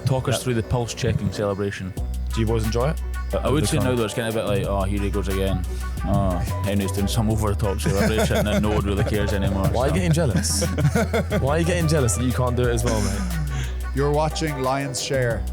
Talk us through the pulse checking celebration. Do you boys enjoy it? I would say now though it's kind of a bit like, oh, here he goes again. Oh, Henry's doing some over the top celebration and then no one really cares anymore. Why are you getting jealous? Why are you getting jealous that you can't do it as well, mate? You're watching Lions Share.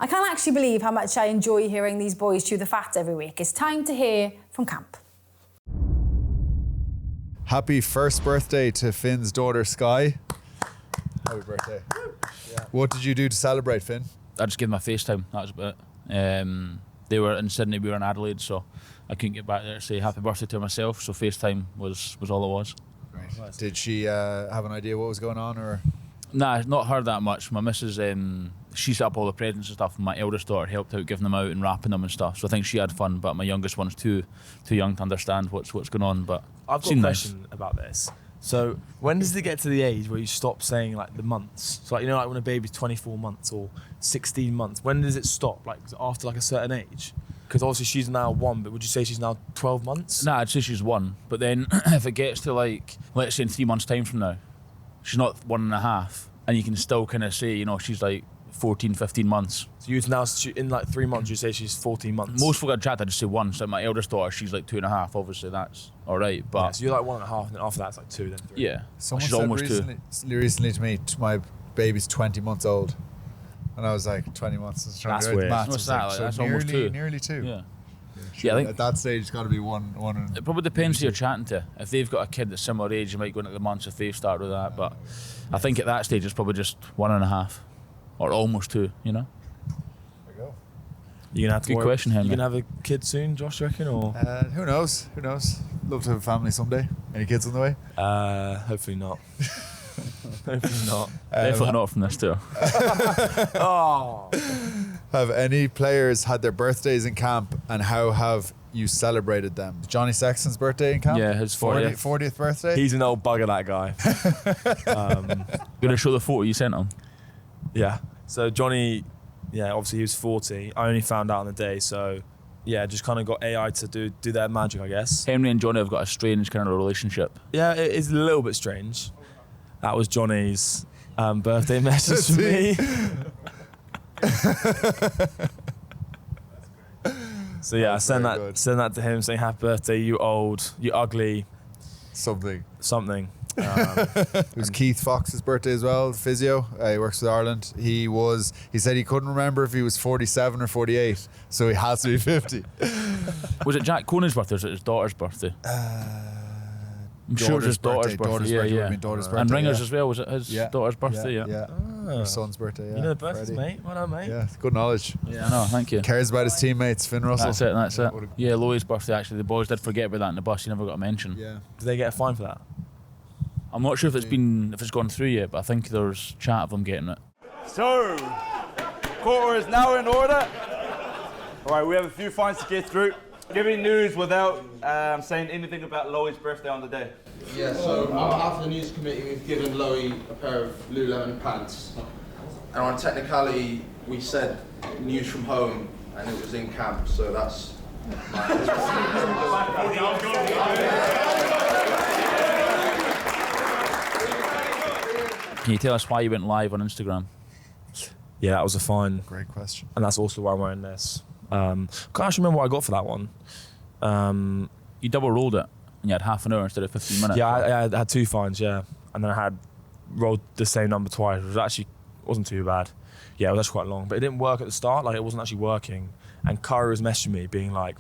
I can't actually believe how much I enjoy hearing these boys chew the fat every week. It's time to hear from camp. Happy first birthday to Finn's daughter, Sky. Happy birthday. Yeah. What did you do to celebrate, Finn? I just gave them a FaceTime, that was about it. They were in Sydney, we were in Adelaide, so I couldn't get back there to say happy birthday to myself, so FaceTime was all it was. Right. Nice. Did she have an idea what was going on, or? Nah, not her that much. My missus, she set up all the presents and stuff, and my eldest daughter helped out giving them out and wrapping them and stuff, so I think she had fun, but my youngest one's too young to understand what's going on. But I've got a question about this. So when does it get to the age where you stop saying like the months? So like, you know, like when a baby's 24 months or 16 months, when does it stop? Like after like a certain age? Because obviously she's now 1, but would you say she's now 12 months? Nah, I'd say she's 1, but then if it gets to like, let's say in 3 months time from now, she's not 1.5, and you can still kind of say, you know, she's like 14, 15 months. So you'd now, in like 3 months, you say she's 14 months? Most folk I'd chat, I'd just say 1. So my eldest daughter, she's like 2.5. Obviously, that's all right. But yeah, so you're like 1.5, and then after that, it's like 2, then 3. Yeah. Someone she's said almost recently to me, my baby's 20 months old. And I was like, 20 months. That's weird. What's that? Like, that's nearly, almost 2. Nearly 2. Yeah. Sure. Yeah, I think at that stage, it's got to be one. It probably depends who you're chatting to. If they've got a kid that's similar age, you might go into the months if they've started with that. But I think at that stage, it's probably just 1.5 or almost 2, you know? There you go. You're gonna have to Good question, Henry. You're going to have a kid soon, Josh, you reckon? Or? Who knows? Who knows? Love to have a family someday. Any kids on the way? Hopefully not. Hopefully not. Definitely not from this tour. Oh. Have any players had their birthdays in camp, and how have you celebrated them? Johnny Sexton's birthday in camp? Yeah, his 40th birthday? He's an old bugger, that guy. Going to show the photo you sent him? Yeah. So Johnny, yeah, obviously he was 40. I only found out on the day, so yeah, just kind of got AI to do their magic, I guess. Henry and Johnny have got a strange kind of relationship. Yeah, it is a little bit strange. That was Johnny's birthday message to me. So yeah, I sent that to him saying happy birthday, you old, you ugly, something. It was Keith Fox's birthday as well, the physio. He works with Ireland. He said he couldn't remember if he was 47 or 48, so he has to be 50. Was it Jack Conan's birthday or was it his daughter's birthday? I'm sure it was his daughter's birthday. And Ringer's as well, was it his daughter's birthday? Yeah. Her son's birthday, yeah. You know the birthdays, mate. Well done, mate. Yeah, good knowledge. Yeah, I know, thank you. Cares about his teammates, Finn Russell. That's it. Yeah, Louis' birthday, actually. The boys did forget about that in the bus. He never got a mention. Yeah. Did they get a fine for that? I'm not sure if it's gone through yet, but I think there's chat of them getting it. So, quarter is now in order. All right, we have a few fines to get through. Give me news without saying anything about Loey's birthday on the day. Yeah, so on behalf of the news committee, we've given Loey a pair of Lululemon pants. And on technicality, we said news from home, and it was in camp, so that's... Can you tell us why you went live on Instagram? Yeah, that was a fine. Great question. And that's also why I'm wearing this. Can't actually remember what I got for that one. You double rolled it and you had half an hour instead of 15 minutes. Yeah, I had 2 fines, yeah. And then I had rolled the same number twice, which wasn't too bad. Yeah, it was actually quite long, but it didn't work at the start, like it wasn't actually working. And Curry was messaging me being like,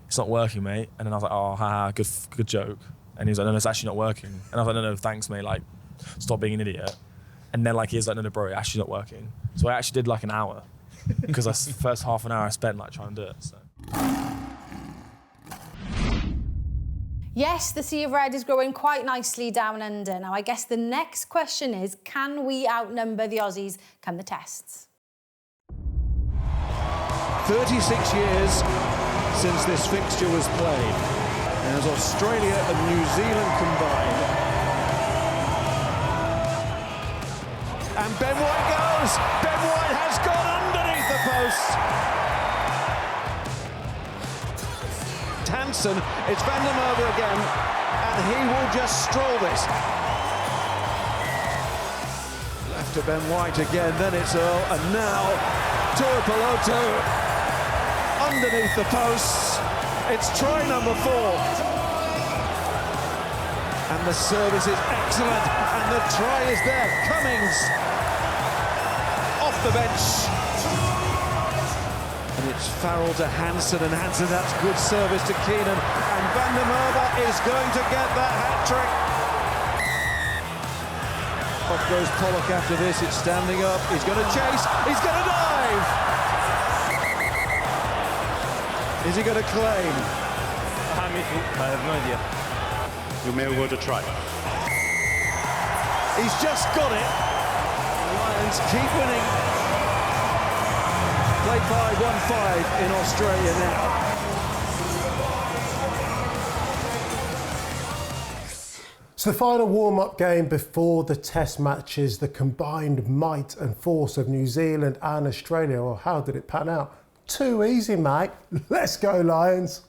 it's not working, mate. And then I was like, oh, haha, good joke. And he was like, no, it's actually not working. And I was like, no, thanks, mate, like, stop being an idiot. And then like he was like, no, bro, it's actually not working. So I actually did like an hour because the first half an hour I spent like trying to do it. So. Yes, the Sea of Red is growing quite nicely down under. Now, I guess the next question is, can we outnumber the Aussies come the tests? 36 years since this fixture was played, as Australia and New Zealand combined. And Ben White goes! Ben White has gone underneath the post! Hansen, it's Van der Merwe again, and he will just stroll this. Left to Ben White again, then it's Earl, and now Tuipulotu underneath the posts. It's try number 4. And the service is excellent, and the try is there. Cummings off the bench. And it's Farrell to Hansen, and Hansen, that's good service to Keenan. And Van der Merwe is going to get that hat-trick. Off goes Pollock after this, it's standing up. He's going to chase, he's going to dive! Is he going to claim? I have no idea. You may go to try. He's just got it. The Lions keep winning. Play 5-1-5 in Australia now. So the final warm-up game before the test matches, the combined might and force of New Zealand and Australia. Well, how did it pan out? Too easy, mate. Let's go, Lions.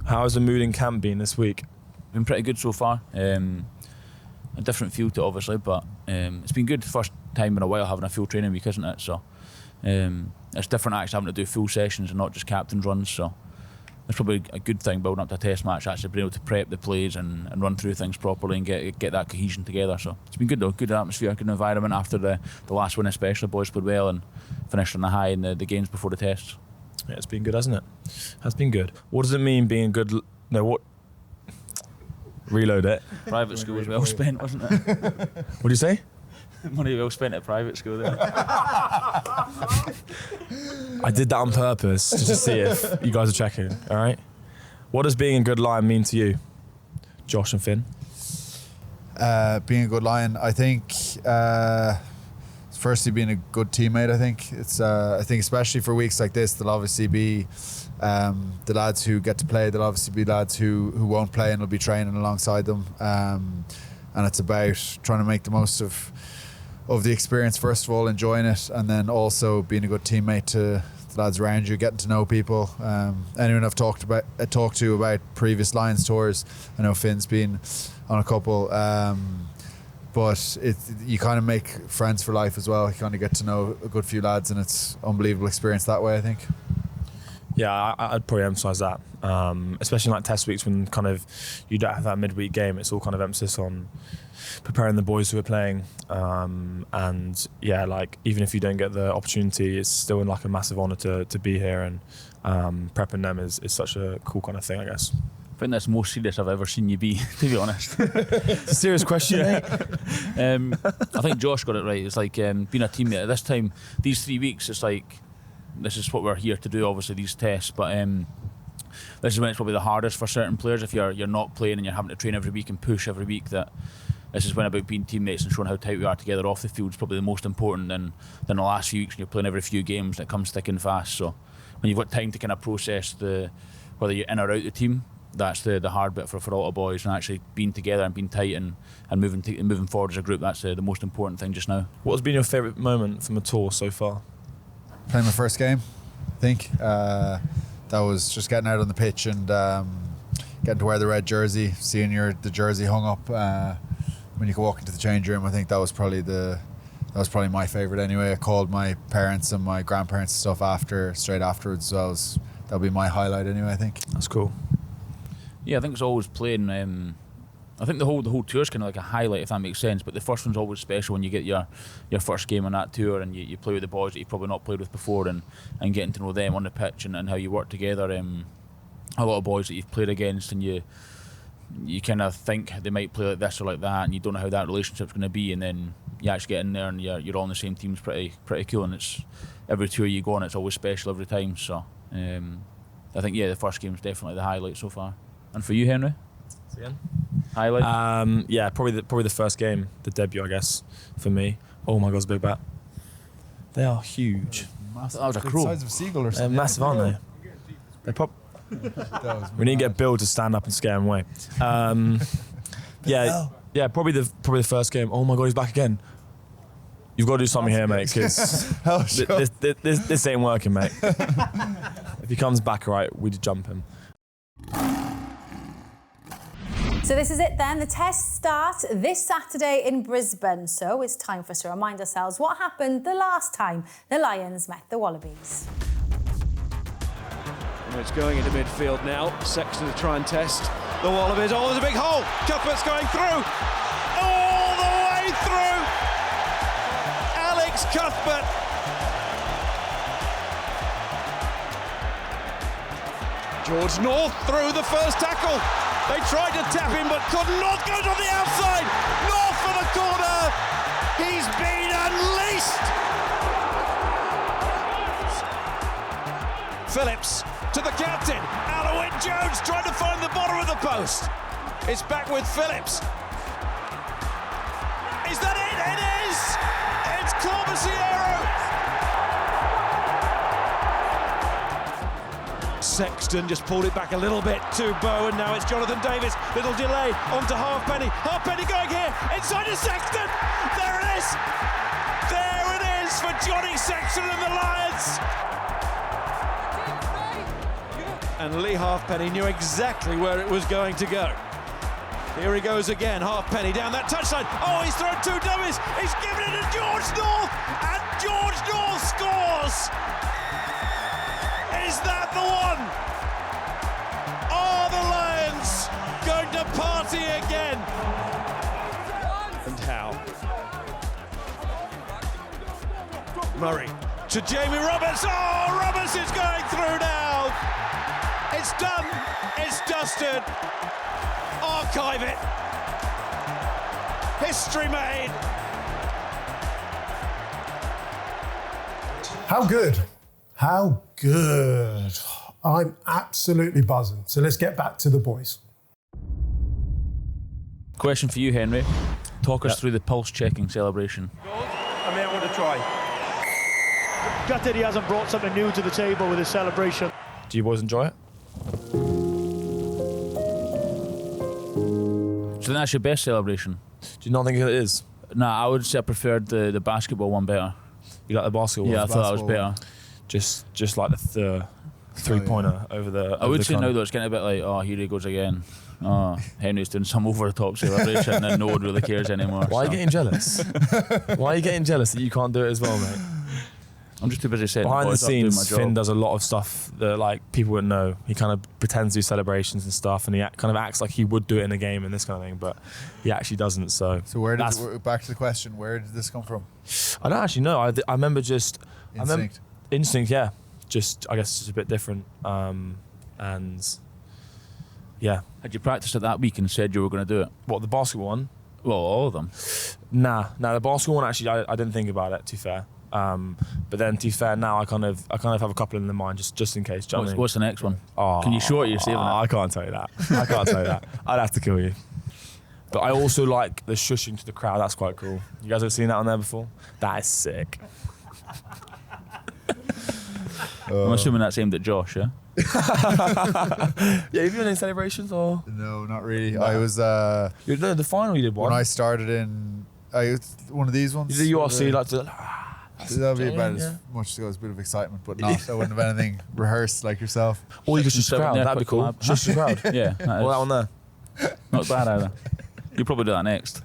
How has the mood in camp been this week? Been pretty good so far. A different feel to it, obviously, but it's been good. First time in a while having a full training week, isn't it? So it's different actually having to do full sessions and not just captain's runs. So it's probably a good thing building up to a test match, actually being able to prep the plays and run through things properly and get that cohesion together. So it's been good though, good atmosphere, good environment after the last win especially. Boys played well and finished on the high in the games before the tests. Yeah, it's been good, hasn't it? Has been good. What does it mean being good? No, what? Reload it. Private school was well spent, wasn't it? What do you say? Money well spent at private school there. I did that on purpose just to see if you guys are checking, all right? What does being a good Lion mean to you, Josh and Finn? Being a good Lion, I think, firstly being a good teammate. I think it's. I think especially for weeks like this, there'll obviously be the lads who get to play. There'll obviously be lads who won't play and will be training alongside them. And it's about trying to make the most of the experience. First of all, enjoying it, and then also being a good teammate to the lads around you, getting to know people. Anyone I've talked to about previous Lions tours, I know Finn's been on a couple. But you kind of make friends for life as well. You kind of get to know a good few lads, and it's an unbelievable experience that way, I think. Yeah, I'd probably emphasise that, especially in like test weeks when kind of you don't have that midweek game. It's all kind of emphasis on preparing the boys who are playing, and yeah, like even if you don't get the opportunity, it's still like a massive honour to be here, and prepping them is such a cool kind of thing, I guess. I think that's the most serious I've ever seen you be, to be honest. It's a serious question, mate. I think Josh got it right. It's like being a teammate at this time, these 3 weeks, it's like this is what we're here to do, obviously, these tests, but this is when it's probably the hardest for certain players. If you're not playing and you're having to train every week and push every week, that this is when about being teammates and showing how tight we are together off the field is probably the most important than the last few weeks when you're playing every few games and it comes thick and fast. So when you've got time to kind of process whether you're in or out the team, that's the hard bit for all the boys, and actually being together and being tight and moving forward as a group. That's the most important thing just now. What has been your favourite moment from the tour so far? Playing my first game, I think. That was just getting out on the pitch and getting to wear the red jersey, seeing the jersey hung up when you could walk into the change room. I think that was probably my favourite anyway. I called my parents and my grandparents and stuff straight afterwards. So that'll be my highlight anyway, I think. That's cool. Yeah, I think it's always playing. I think the whole tour is kind of like a highlight, if that makes sense. But the first one's always special when you get your first game on that tour and you play with the boys that you've probably not played with before, and getting to know them on the pitch and how you work together. A lot of boys that you've played against, and you kind of think they might play like this or like that, and you don't know how that relationship's going to be, and then you actually get in there and you're all on the same team. It's pretty cool, and it's every tour you go on, it's always special every time. So I think, yeah, the first game was definitely the highlight so far. And for you, Henry? Again? Highlight? Yeah, probably the first game, the debut, I guess, for me. Oh my God, it's a big bat. They are huge. Massive. That was a The crow. size of a seagull or They're something. massive, aren't they? They pop. We need to get Bill to stand up and scare him away. Yeah, probably the first game. Oh my God, he's back again. You've got to do something here, mate, because this ain't working, mate. If he comes back right, we just jump him. So this is it then. The tests start this Saturday in Brisbane. So it's time for us to remind ourselves what happened the last time the Lions met the Wallabies. It's going into midfield now. Sexton to try and test the Wallabies. Oh, there's a big hole. Cuthbert's going through. All the way through. Alex Cuthbert. George North through the first tackle. They tried to tap him but could not. Goes on the outside. North for the corner. He's been unleashed. Phillips to the captain. Alowin Jones trying to find the bottom of the post. It's back with Phillips. Is that it? It is! It's Corbisiero! Sexton just pulled it back a little bit to Bowen. Now it's Jonathan Davis. Little delay onto Halfpenny. Halfpenny going here. Inside to Sexton. There it is. There it is for Johnny Sexton and the Lions. And Lee Halfpenny knew exactly where it was going to go. Here he goes again, Halfpenny down that touchline. Oh, he's thrown two dummies. He's given it to George North, and George North scores. Is that the one? Are the Lions going to party again? And how? Murray to Jamie Roberts. Oh, Roberts is going through now. It's done. It's dusted. Archive it. History made. How good? How good? I'm absolutely buzzing. So let's get back to the boys. Question for you, Henry. Talk us through the pulse checking celebration. I mean, I want to try. Gutted he hasn't brought something new to the table with his celebration. Do you boys enjoy it? So then that's your best celebration? Do you not think it is? Nah, I would say I preferred the basketball one better. You like the basketball? Yeah, I thought that was better. Just like the three-pointer over the. I would say now though it's getting a bit like, oh, here he goes again. Oh, Henry's doing some over-the-top celebration and then no one really cares anymore. Why are you getting jealous? Why are you getting jealous that you can't do it as well, mate? I'm just too busy saying behind the scenes, my job. Finn does a lot of stuff that like people wouldn't know. He kind of pretends to do celebrations and stuff, and he kind of acts like he would do it in a game and this kind of thing, but he actually doesn't. So where did back to the question? Where did this come from? I don't actually know. I remember just Instinct. Instinct, yeah. Just I guess it's just a bit different, and yeah. Had you practiced it that week and said you were going to do it? What, the basketball one? Well, all of them. Nah. The basketball one actually I didn't think about it. To be fair. But then, to be fair, now I kind of have a couple in the mind just in case. What's the next one? Oh, can you show it? You're saving it. I can't tell you that. I can't tell you that. I'd have to kill you. But I also like the shushing to the crowd. That's quite cool. You guys have seen that on there before? That is sick. I'm assuming that's aimed at Josh, yeah? Yeah, have you done any celebrations or? No, not really. No. I was. The final you did one. When I started in, one of these ones. You did URC like to. That'll be about as much as a bit of excitement, but not. I wouldn't have anything rehearsed like yourself. Or you could just crowd. That'd be cool. Just the crowd. Yeah. That that one there. Not bad either. You'll probably do that next.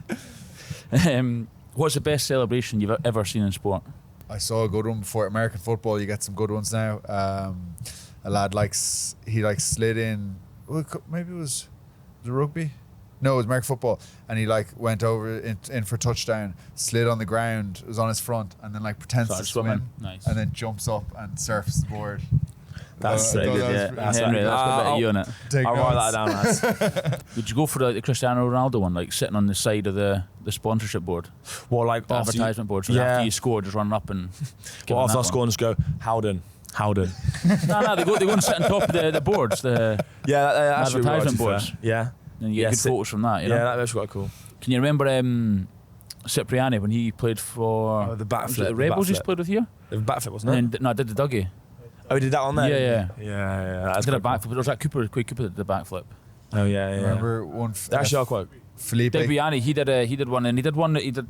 What's the best celebration you've ever seen in sport? I saw a good one before. American football, you get some good ones now. A lad slid in. Well, maybe it was the rugby. No, it was American football, and he went over in for touchdown, slid on the ground, was on his front, and then pretends to swim, nice. And then jumps up and surfs the board. That's good, yeah. Henry, that's got a bit of you on it. I'll write that down, lads. Would you go for the Cristiano Ronaldo one, sitting on the side of the sponsorship board? Well, the advertisement board. So after you score, just run up and. Well, after I score, and just go Howden. Howden. No, they go and sit on top of the boards, the advertisement boards. Yeah. And you get good photos from that, you know? Yeah, that's quite cool. Can you remember Cipriani when he played for the backflip? The Rebels he's played with here? The backflip, wasn't it? And I did the Dougie. Oh, he did that on there? Yeah. I did a backflip. It was like Quade Cooper did the backflip. Oh, yeah. Remember one? They actually are quite... Felipe. Cipriani, he did one, and he did one that he did...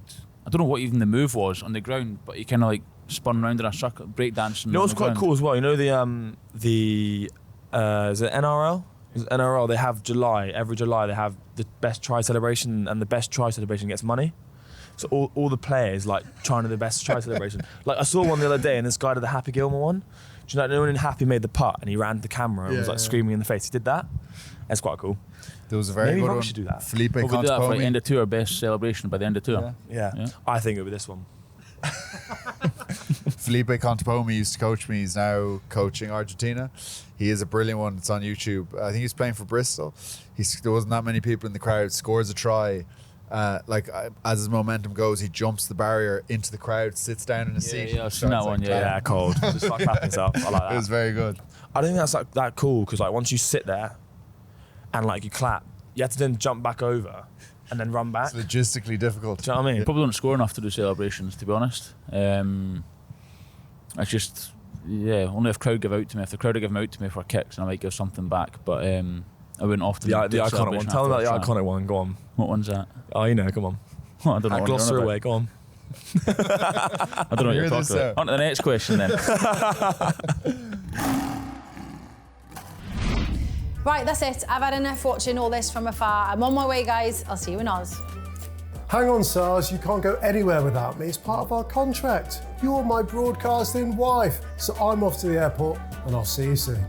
I don't know what even the move was on the ground, but he kind of like spun around in a circle, breakdancing. You know what's quite cool as well? You know the is it NRL? NRL, they have every July they have the best try celebration, and the best try celebration gets money. So all the players like trying to do the best try celebration. Like I saw one the other day, and this guy did the Happy Gilmore one. Do you know when Happy made the putt and he ran to the camera and was like screaming in the face? He did that. That's quite cool. There was a very Maybe good one. Should do that. Felipe we do that for Contepomi. end of tour, best celebration by the end of tour. Yeah. I think it would be this one. Felipe Contepomi used to coach me. He's now coaching Argentina. He is a brilliant one. It's on YouTube. I think he's playing for Bristol. There wasn't that many people in the crowd. Scores a try. As his momentum goes, he jumps the barrier into the crowd, sits down in a seat. Yeah, I've seen that one. Yeah, cold. Just like clapping up. I like that. It was very good. I don't think that's like that cool because like once you sit there and like you clap, you have to then jump back over and then run back. It's logistically difficult. Do you know what I mean? Probably don't score enough to do celebrations, to be honest. It's just, only if crowd give out to me. If the crowd are giving out to me for kicks, then I might give something back. But I wouldn't often. The do iconic celebration one. Tell them about the after iconic one. Go on. What one's that? Oh, you know. Come on. Well, I don't know. At what Gloucester you're on away. about. Go on. I don't know what you're talking about. On to the next question then. Right, that's it. I've had enough watching all this from afar. I'm on my way, guys. I'll see you in Oz. Hang on, Sars, you can't go anywhere without me. It's part of our contract. You're my broadcasting wife. So I'm off to the airport and I'll see you soon.